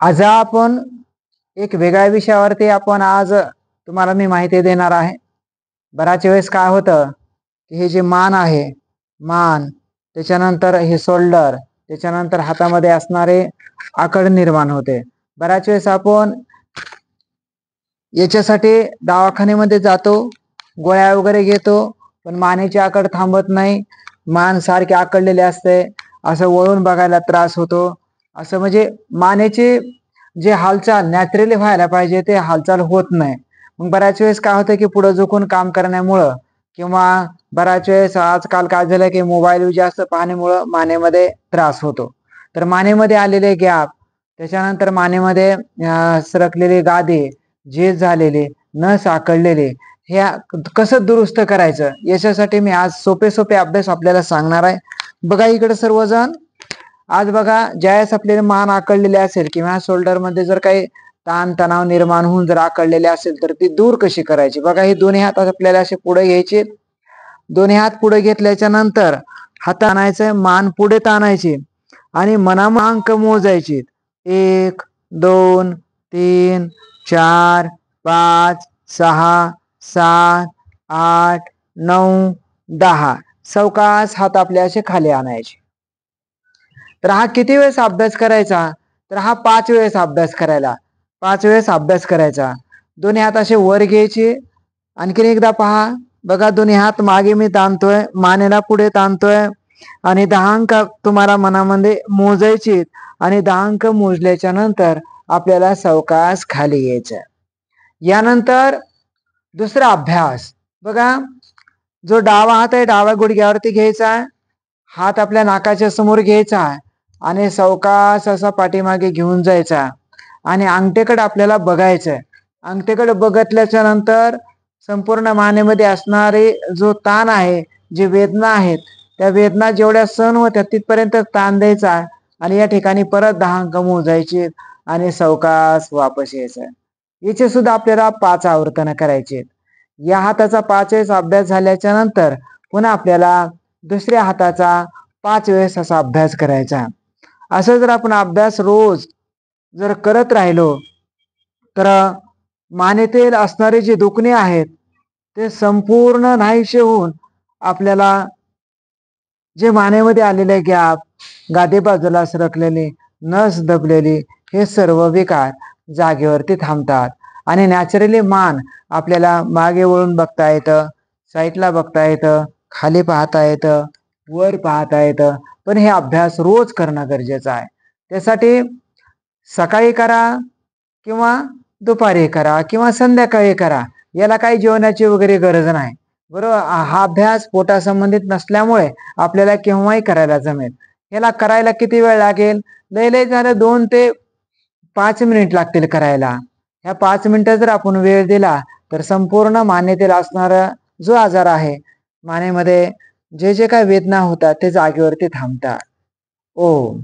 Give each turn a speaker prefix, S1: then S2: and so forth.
S1: आज आपण एक वेगळ्या विषयावरती आज तुम्हाला मी माहिती देणार आहे. बऱ्याच वेळेस काय होतं की हे जे मान आहे, मान, त्याच्यानंतर हे शोल्डर, त्याच्यानंतर हातामध्ये असणारे आकड निर्माण होते. बऱ्याच वेळेस आपण याच्यासाठी दवाखान्यामध्ये जातो, गोळ्या वगैरे घेतो, पण मानेची आकड थांबत नाही. मान सारखे आकडलेले असते, असं वळून बघायला त्रास होतो. असं म्हणजे मानेची जे हालचाल नॅचरली व्हायला पाहिजे ते हालचाल होत नाही. मग बऱ्याच वेळेस काय होतं की पुढे झुकून काम करण्यामुळं किंवा बऱ्याच वेळेस आजकाल काय झालं की मोबाईल जास्त पाहण्यामुळं मानेमध्ये त्रास होतो. तर मानेमध्ये आलेले गॅप, त्याच्यानंतर मानेमध्ये सरकलेले गादे, झीज झालेले, नस आखडलेले, हे कसं दुरुस्त करायचं याच्यासाठी मी आज सोपे सोपे अभ्यास आपल्याला सांगणार आहे. बघा इकडे सर्वजण, आज बघा ज्यावेळेस आपल्याला मान आखडलेले असेल किंवा शोल्डर मध्ये जर काही ताण तणाव निर्माण होऊन जर आखडलेले असेल तर ती दूर कशी करायची. बघा हे दोन्ही हात आपल्याला असे पुढे घ्यायचे. दोन्ही हात पुढे घेतल्याच्या नंतर हात आणायचे, मान पुढे ताणायची आणि मनामा अंक मोजायचे. 1 2 3 4 5 6 7 8 9 10. सावकाश हात आपले असे खाली आणायचे. तर हा किती वेळेस अभ्यास करायचा, तर हा 5 वेळेस अभ्यास करायला, 5 वेळेस अभ्यास करायचा. दोन्ही हात असे वर घ्यायचे. आणखीन एकदा पहा, बघा दोन्ही हात मागे मी ताणतोय, मानेला पुढे ताणतोय आणि 10 अंक तुम्हाला मनामध्ये मोजायचे आणि 10 अंक मोजल्याच्या नंतर आपल्याला सावकाश खाली यायचं. यानंतर दुसरा अभ्यास बघा, जो डावा हात आहे डाव्या गुडघ्यावरती घ्यायचा आहे, हात आपल्या नाकाच्या समोर घ्यायचा आहे आणि सावकाश असा पाठीमागे घेऊन जायचा आणि अंगठेकडे आपल्याला बघायचंय. अंगठेकडे बघितल्याच्या नंतर संपूर्ण मानेमध्ये असणारे जो ताण आहे, जे वेदना आहेत, त्या वेदना जेवढ्या सहन होत्या तिथपर्यंत ताण द्यायचा आणि या ठिकाणी परत 10 अंक मोजायचे आणि सावकाश वापस यायचं. याचे सुद्धा आपल्याला 5 आवर्तन करायचे. या हाताचा 5 वेळेस अभ्यास झाल्याच्या नंतर पुन्हा आपल्याला दुसऱ्या हाताचा 5 वेळेस असा अभ्यास करायचा. असं जर आपण अभ्यास रोज जर करत राहिलो तर मानेतील असणारे जे दुखणे आहेत ते संपूर्ण नाहीसे होऊन आपल्याला जे मानेमध्ये आलेले गॅप, गादी बाजूला सरकलेले, नस दबलेली, हे सर्व विकार जागेवरती थांबतात आणि नॅचरली मान आपल्याला मागे वळून बघता येतं, साईडला बघता येतं, खाली पाहता येतं, वर पाहता येतं. पण हे अभ्यास रोज करणं गरजेचं आहे. त्यासाठी सकाळी करा किंवा दुपारी करा किंवा संध्याकाळी करा, याला काही जेवणाची वगैरे गरज नाही, बरोबर. हा अभ्यास पोटासंबंधित नसल्यामुळे आपल्याला केव्हाही करायला जमेल. याला करायला किती वेळ लागेल, लय झालं 2 ते 5 मिनिट लागतील करायला. ह्या 5 मिनिटं जर आपण वेळ दिला तर संपूर्ण मानेतील असणारा जो आजार आहे, मानेमध्ये जे जे काही वेदना होतात ते जागेवरती थांबतात. ओम.